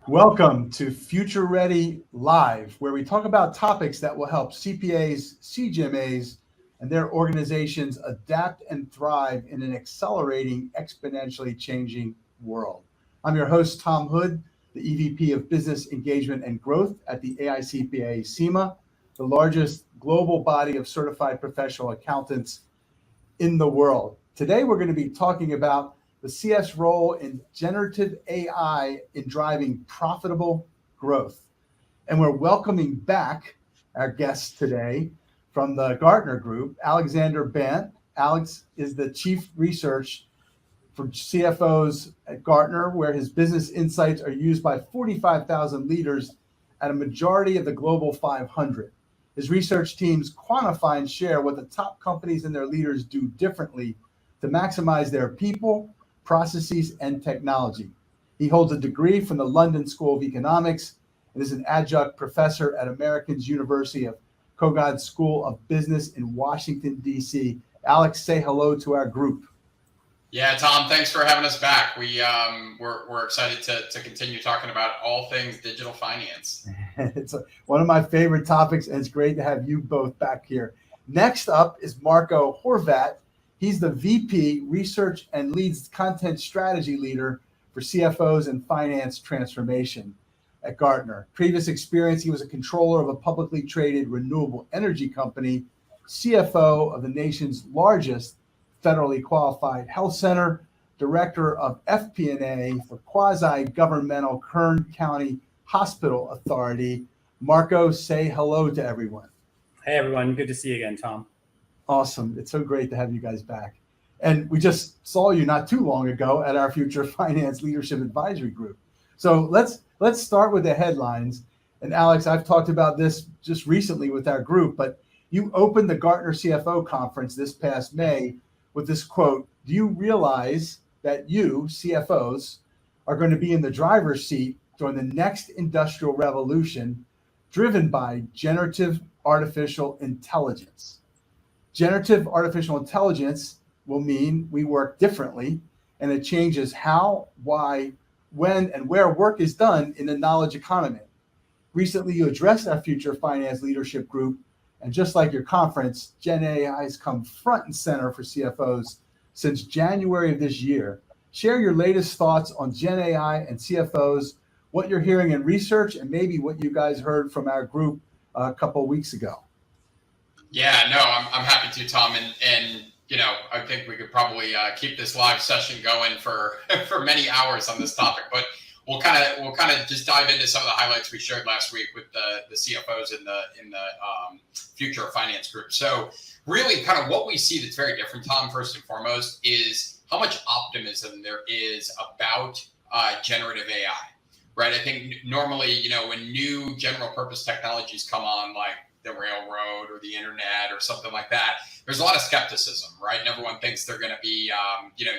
Welcome to Future Ready Live, where we talk about topics that will help CPAs, CGMAs, and their organizations adapt and thrive in an accelerating, exponentially changing world. I'm your host, Tom Hood, the EVP of Business Engagement and Growth at the AICPA SEMA, the largest global body of certified professional accountants in the world. Today, we're going to be talking about the CS role in generative AI in driving profitable growth. And we're welcoming back our guest today from the Gartner Group, Alexander Bant. Alex is the Chief Research for CFOs at Gartner, where his business insights are used by 45,000 leaders at a majority of the Global 500. His research teams quantify and share what the top companies and their leaders do differently to maximize their people, processes, and technology. He holds a degree from the London School of Economics and is an adjunct professor at American University of Kogod School of Business in Washington, D.C. Alex, say hello to our group. Yeah, Tom, thanks for having us back. We're excited to continue talking about all things digital finance. It's one of my favorite topics, and it's great to have you both back here. Next up is Marko Horvat. He's the VP Research and leads Content Strategy Leader for CFOs and Finance Transformation at Gartner. Previous experience, he was a controller of a publicly traded renewable energy company, CFO of the nation's largest federally qualified health center, director of FP&A for quasi-governmental Kern County Hospital Authority. Marko, say hello to everyone. Hey, everyone. Good to see you again, Tom. Awesome. It's so great to have you guys back. And we just saw you not too long ago at our Future Finance Leadership Advisory Group. So let's start with the headlines. And Alex, I've talked about this just recently with our group, but you opened the Gartner CFO conference this past May with this quote: "Do you realize that you, CFOs, are going to be in the driver's seat during the next industrial revolution driven by generative artificial intelligence?" Generative artificial intelligence will mean we work differently, and it changes how, why, when, and where work is done in the knowledge economy. Recently, you addressed our Future Finance Leadership Group, and just like your conference, Gen AI has come front and center for CFOs since January of this year. Share your latest thoughts on Gen AI and CFOs, what you're hearing in research, and maybe what you guys heard from our group a couple of weeks ago. Yeah, no, I'm happy to, Tom, and I think we could probably keep this live session going for for many hours on this topic, but we'll kind of just dive into some of the highlights we shared last week with the CFOs in the Future Finance Group. So really, kind of what we see that's very different, Tom, first and foremost, is how much optimism there is about generative AI. Right? I think normally, when new general purpose technologies come on, like the railroad or the internet or something like that, there's a lot of skepticism, right? And everyone thinks they're going to be,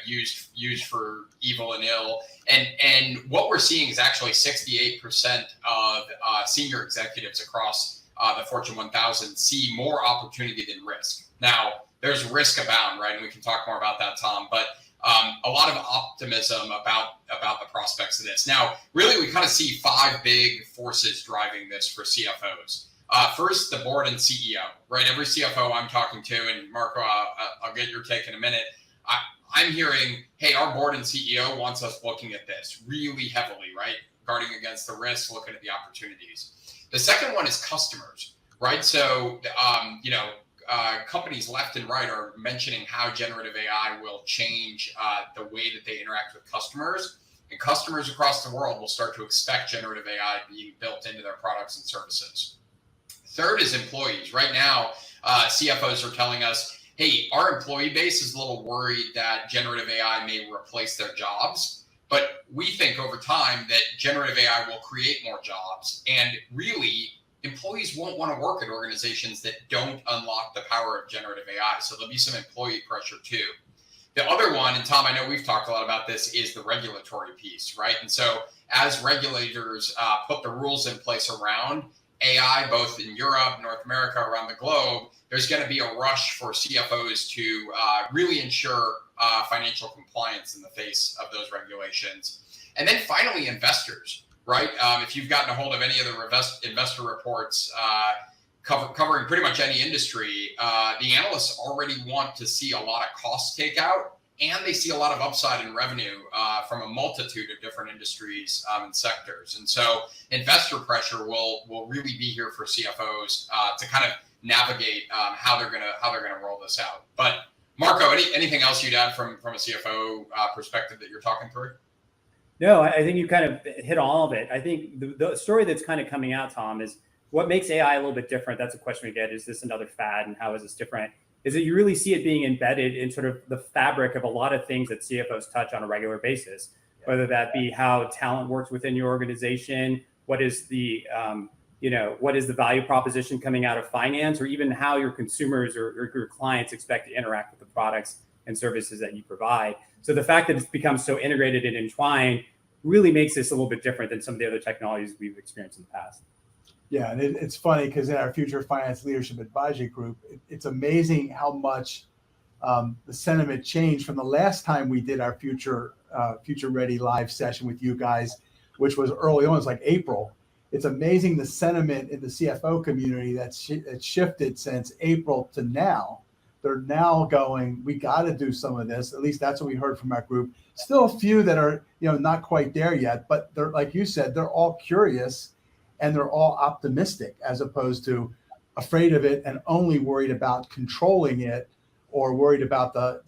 used for evil and ill. And what we're seeing is actually 68% of senior executives across the Fortune 1000 see more opportunity than risk. Now, there's risk abound, right? And we can talk more about that, Tom. But a lot of optimism about the prospects of this. Now, really, we kind of see five big forces driving this for CFOs. First, the board and CEO, right? Every CFO I'm talking to, and Marko, I'll get your take in a minute. I'm hearing, hey, our board and CEO wants us looking at this really heavily, right? Guarding against the risks, looking at the opportunities. The second one is customers, right? So, companies left and right are mentioning how generative AI will change the way that they interact with customers. And customers across the world will start to expect generative AI being built into their products and services. Third is employees. Right now, CFOs are telling us, hey, our employee base is a little worried that generative AI may replace their jobs. But we think over time that generative AI will create more jobs. And really, employees won't want to work at organizations that don't unlock the power of generative AI. So there'll be some employee pressure too. The other one, and Tom, I know we've talked a lot about this, is the regulatory piece, right? And so as regulators put the rules in place around AI, both in Europe, North America, around the globe, there's going to be a rush for CFOs to really ensure financial compliance in the face of those regulations. And then finally, investors, right? If you've gotten a hold of any of the investor reports covering pretty much any industry, the analysts already want to see a lot of cost takeout, and they see a lot of upside in revenue from a multitude of different industries and sectors. And so investor pressure will really be here for CFOs to kind of navigate how they're gonna roll this out. But Marko, anything else you'd add from a CFO perspective that you're talking through? No, I think you kind of hit all of it. I think the story that's kind of coming out, Tom, is what makes AI a little bit different. That's a question we get. Is this another fad, and how is this different? Is that you really see it being embedded in sort of the fabric of a lot of things that CFOs touch on a regular basis, whether that be how talent works within your organization, what is the what is the value proposition coming out of finance, or even how your consumers or your clients expect to interact with the products and services that you provide. So the fact that it's become so integrated and entwined really makes this a little bit different than some of the other technologies we've experienced in the past. Yeah, and it's funny because in our Future Finance Leadership Advisory Group, it's amazing how much the sentiment changed from the last time we did our Future Ready live session with you guys, which was early on, it was like April. It's amazing the sentiment in the CFO community that's shifted since April to now. They're now going, we got to do some of this. At least that's what we heard from our group. Still a few that are not quite there yet, but they're, like you said, they're all curious. And they're all optimistic as opposed to afraid of it and only worried about controlling it or worried about the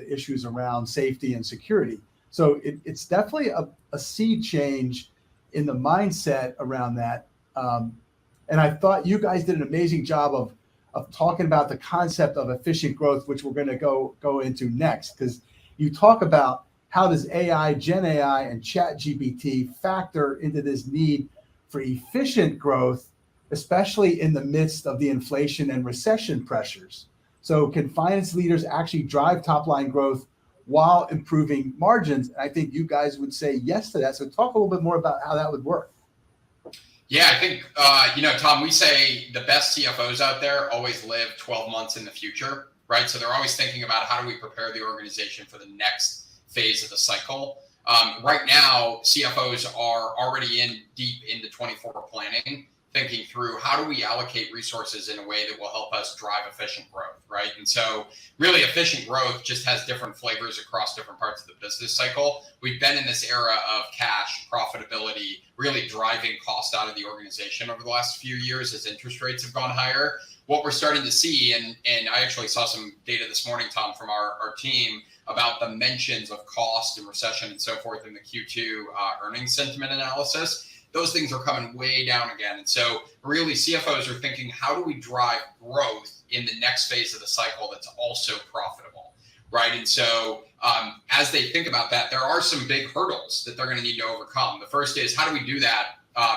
issues around safety and security. So it's definitely a sea change in the mindset around that. And I thought you guys did an amazing job of talking about the concept of efficient growth, which we're going to go into next, because you talk about how does AI, Gen AI, and Chat GPT factor into this need for efficient growth, especially in the midst of the inflation and recession pressures. So can finance leaders actually drive top line growth while improving margins? And I think you guys would say yes to that. So talk a little bit more about how that would work. Yeah, I think, Tom, we say the best CFOs out there always live 12 months in the future, right? So they're always thinking about how do we prepare the organization for the next phase of the cycle. Right now, CFOs are already deep into 24 planning, thinking through how do we allocate resources in a way that will help us drive efficient growth, right? And so really efficient growth just has different flavors across different parts of the business cycle. We've been in this era of cash profitability, really driving cost out of the organization over the last few years as interest rates have gone higher. What we're starting to see, and I actually saw some data this morning, Tom, from our team about the mentions of cost and recession and so forth in the Q2 earnings sentiment analysis. Those things are coming way down again. And so really CFOs are thinking, how do we drive growth in the next phase of the cycle that's also profitable, right? And so as they think about that, there are some big hurdles that they're going to need to overcome. The first is, how do we do that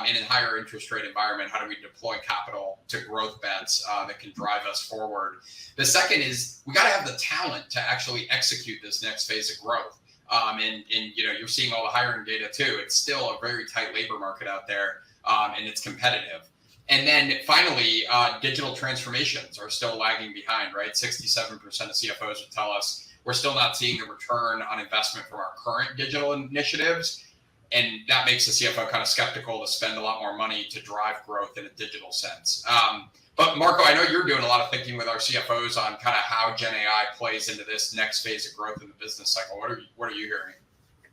in a higher interest rate environment? How do we deploy capital to growth bets that can drive us forward? The second is, we got to have the talent to actually execute this next phase of growth. And you're seeing all the hiring data too. It's still a very tight labor market out there, and it's competitive. And then finally, digital transformations are still lagging behind, right? 67% of CFOs would tell us we're still not seeing a return on investment from our current digital initiatives. And that makes the CFO kind of skeptical to spend a lot more money to drive growth in a digital sense. But Marko, I know you're doing a lot of thinking with our CFOs on kind of how Gen AI plays into this next phase of growth in the business cycle. What are you hearing?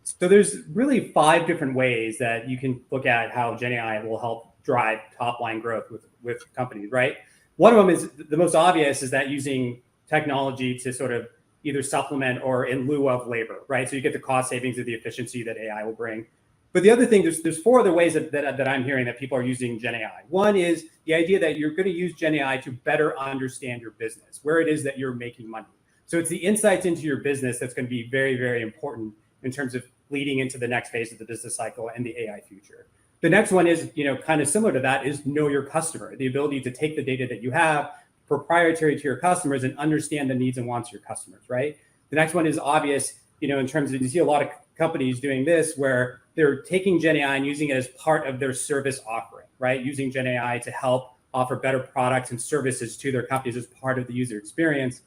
So there's really 5 different ways that you can look at how Gen AI will help drive top line growth with companies, right? One of them is the most obvious, is that using technology to sort of either supplement or in lieu of labor, right? So you get the cost savings of the efficiency that AI will bring. But the other thing, there's 4 other ways that I'm hearing that people are using Gen AI. One is the idea that you're going to use Gen AI to better understand your business, where it is that you're making money. So it's the insights into your business that's going to be very, very important in terms of leading into the next phase of the business cycle and the AI future. The next one is, kind of similar to that, is know your customer, the ability to take the data that you have proprietary to your customers and understand the needs and wants of your customers, right? The next one is obvious, in terms of, you see a lot of companies doing this where they're taking Gen AI and using it as part of their service offering, right? Using Gen AI to help offer better products and services to their companies as part of the user experience.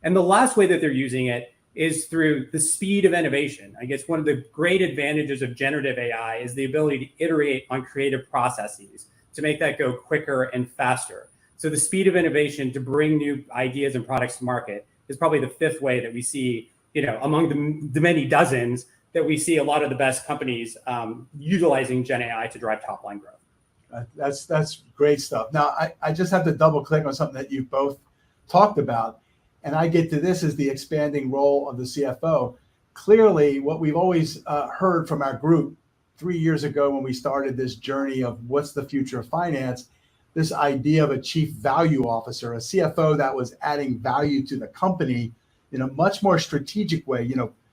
And the last way that they're using it is through the speed of innovation. I guess one of the great advantages of generative AI is the ability to iterate on creative processes to make that go quicker and faster. So the speed of innovation to bring new ideas and products to market is probably the fifth way that we see, among the many dozens that we see a lot of the best companies utilizing Gen AI to drive top line growth. That's great stuff. Now, I just have to double click on something that you both talked about, and I get to this is the expanding role of the CFO. Clearly, what we've always heard from our group 3 years ago when we started this journey of what's the future of finance, this idea of a chief value officer, a CFO that was adding value to the company in a much more strategic way,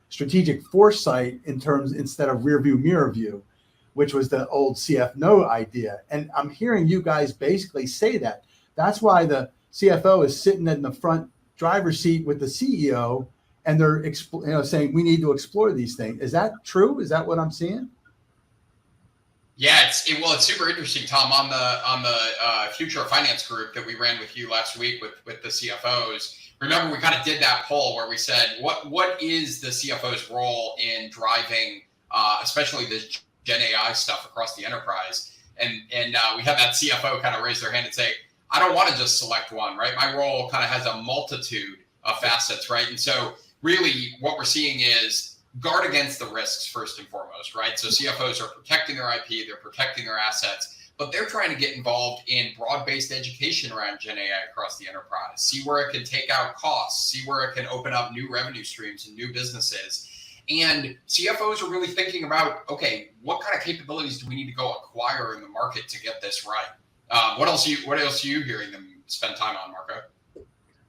strategic foresight instead of rear view, mirror view, which was the old CFO idea. And I'm hearing you guys basically say that. That's why the CFO is sitting in the front driver's seat with the CEO, and they're saying we need to explore these things. Is that true? Is that what I'm seeing? Yeah, it's super interesting, Tom. On the Future of Finance group that we ran with you last week with the CFOs. Remember, we kind of did that poll where we said, what is the CFO's role in driving, especially this Gen AI stuff across the enterprise? And we had that CFO kind of raise their hand and say, I don't want to just select one, right? My role kind of has a multitude of facets, right? And so really what we're seeing is guard against the risks first and foremost, right? So CFOs are protecting their IP, they're protecting their assets, but they're trying to get involved in broad-based education around Gen AI across the enterprise, see where it can take out costs, see where it can open up new revenue streams and new businesses. And CFOs are really thinking about, okay, what kind of capabilities do we need to go acquire in the market to get this right? What else are you hearing them spend time on, Marko?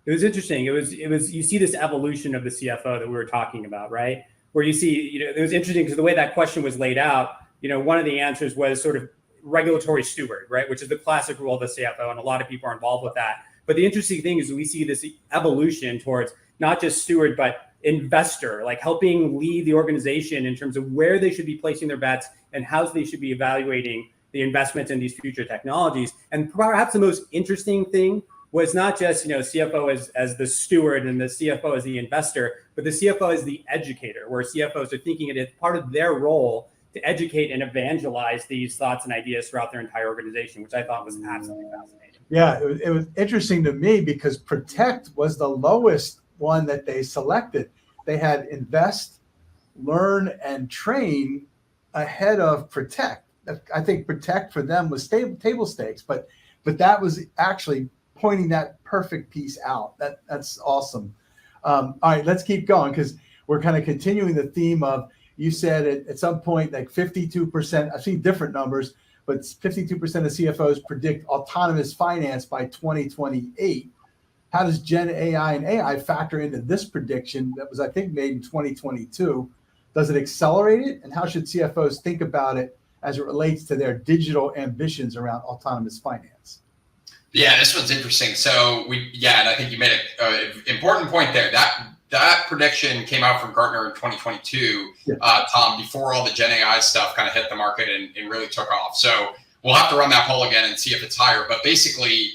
It was interesting. It was you see this evolution of the CFO that we were talking about, right? Where you see, it was interesting because the way that question was laid out, one of the answers was sort of regulatory steward, right? Which is the classic role of the CFO, and a lot of people are involved with that. But the interesting thing is we see this evolution towards not just steward, but investor, like helping lead the organization in terms of where they should be placing their bets and how they should be evaluating the investments in these future technologies. And perhaps the most interesting thing was not just CFO as the steward and the CFO as the investor, but the CFO as the educator, where CFOs are thinking it is part of their role to educate and evangelize these thoughts and ideas throughout their entire organization, which I thought was absolutely fascinating. Yeah, it was interesting to me because protect was the lowest one that they selected. They had invest, learn, and train ahead of protect. I think protect for them was table stakes, but that was actually pointing that perfect piece out. That's awesome. All right, let's keep going because we're kind of continuing the theme of, you said at some point like 52%, I've seen different numbers, but 52% of CFOs predict autonomous finance by 2028. How does Gen AI and AI factor into this prediction that was, I think, made in 2022? Does it accelerate it? And how should CFOs think about it as it relates to their digital ambitions around autonomous finance? Yeah, this one's interesting. So and I think you made an important point there. That prediction came out from Gartner in 2022, Tom, before all the Gen AI stuff kind of hit the market and really took off. So we'll have to run that poll again and see if it's higher. But basically,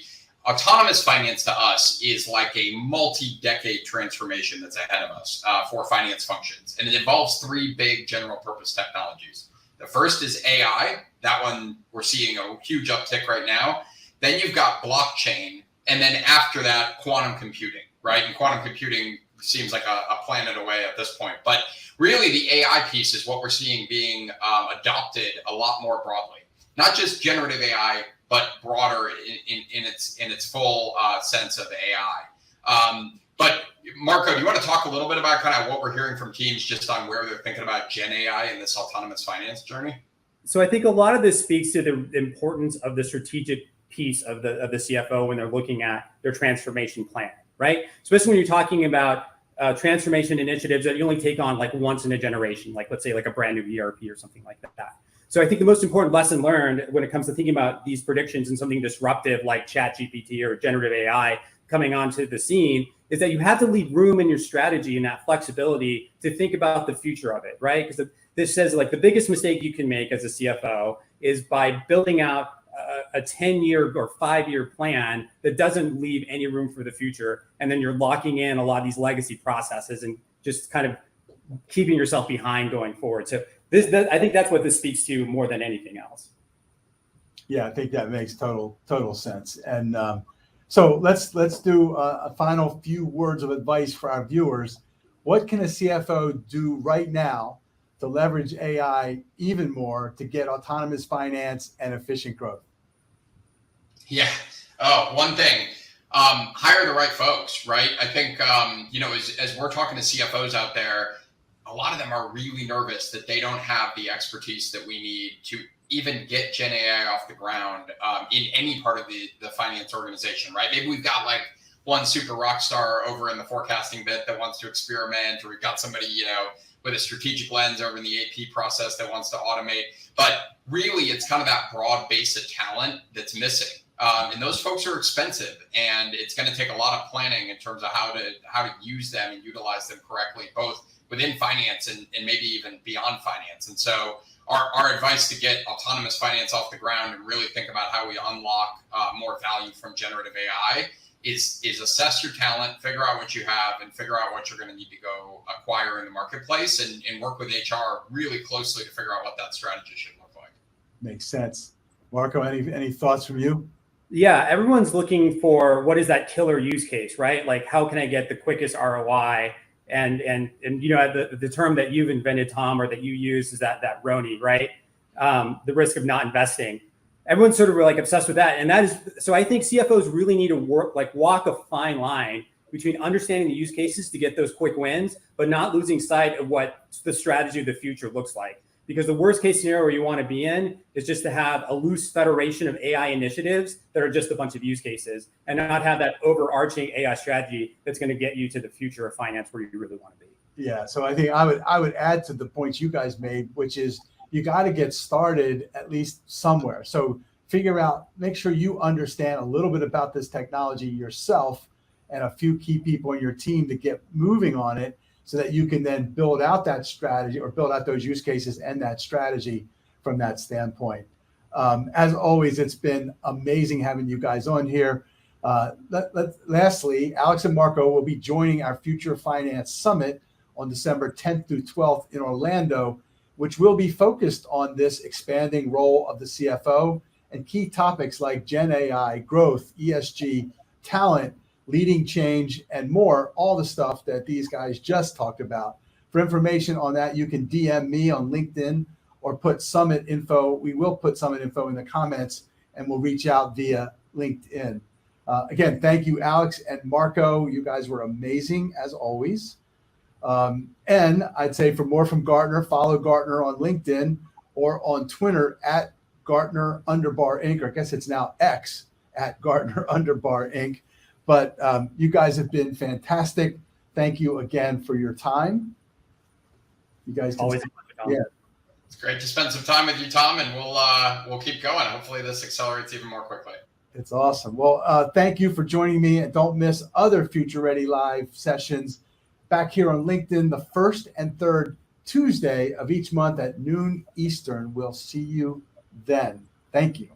autonomous finance to us is like a multi-decade transformation that's ahead of us for finance functions. And it involves three big general purpose technologies. The first is AI. That one, we're seeing a huge uptick right now. Then you've got blockchain. And then after that, quantum computing, right? And quantum computing seems like a planet away at this point. But really, the AI piece is what we're seeing being adopted a lot more broadly. Not just generative AI, but broader in its full sense of AI. But Marko, do you want to talk a little bit about kind of what we're hearing from teams just on where they're thinking about Gen AI in this autonomous finance journey? So I think a lot of this speaks to the importance of the strategic piece of the CFO when they're looking at their transformation plan, right? Especially when you're talking about transformation initiatives that you only take on like once in a generation, like let's say like a brand new ERP or something like that. So I think the most important lesson learned when it comes to thinking about these predictions and something disruptive like ChatGPT or generative AI coming onto the scene is that you have to leave room in your strategy and that flexibility to think about the future of it, right? Because this says like the biggest mistake you can make as a CFO is by building out a 10-year or 5-year plan that doesn't leave any room for the future. And then you're locking in a lot of these legacy processes and just kind of keeping yourself behind going forward. So I think that's what this speaks to more than anything else. Yeah, I think that makes total sense. And so let's do a final few words of advice for our viewers. What can a CFO do right now to leverage AI even more to get autonomous finance and efficient growth? Yeah. Oh, one thing, hire the right folks, right? I think, as we're talking to CFOs out there, a lot of them are really nervous that they don't have the expertise that we need to even get Gen AI off the ground in any part of the finance organization, right? Maybe we've got like one super rock star over in the forecasting bit that wants to experiment, or we've got somebody, with a strategic lens over in the AP process that wants to automate. But really, it's kind of that broad base of talent that's missing. And those folks are expensive, and it's going to take a lot of planning in terms of how to use them and utilize them correctly, both within finance and maybe even beyond finance. And so our advice to get autonomous finance off the ground and really think about how we unlock more value from generative AI is assess your talent, figure out what you have, and figure out what you're going to need to go acquire in the marketplace, and work with HR really closely to figure out what that strategy should look like. Makes sense. Marko, any thoughts from you? Yeah, everyone's looking for what is that killer use case, right? Like, how can I get the quickest ROI? And the term that you've invented, Tom, or that you use is that RONI, right? The risk of not investing. Everyone's sort of like obsessed with that. And that is, so I think CFOs really need to walk a fine line between understanding the use cases to get those quick wins, but not losing sight of what the strategy of the future looks like. Because the worst case scenario where you want to be in is just to have a loose federation of AI initiatives that are just a bunch of use cases, and not have that overarching AI strategy that's going to get you to the future of finance where you really want to be. Yeah, so I think I would add to the points you guys made, which is you got to get started at least somewhere. So make sure you understand a little bit about this technology yourself and a few key people in your team to get moving on it, so that you can then build out that strategy or build out those use cases and that strategy from that standpoint. As always, it's been amazing having you guys on here. Lastly, Alex and Marko will be joining our Future Finance Summit on December 10th through 12th in Orlando, which will be focused on this expanding role of the CFO and key topics like Gen AI, growth, ESG, talent, leading change, and more, all the stuff that these guys just talked about. For information on that, you can DM me on LinkedIn or put summit info. We will put summit info in the comments, and we'll reach out via LinkedIn. Again, thank you, Alex and Marko. You guys were amazing as always. And I'd say for more from Gartner, follow Gartner on LinkedIn or on Twitter at Gartner _Inc. Or I guess it's now X at Gartner _Inc. But you guys have been fantastic. Thank you again for your time. You guys can Always. Yeah. It's great to spend some time with you, Tom, and we'll keep going. Hopefully this accelerates even more quickly. It's awesome. Well, thank you for joining me, and don't miss other Future Ready Live sessions back here on LinkedIn the first and third Tuesday of each month at noon Eastern. We'll see you then. Thank you.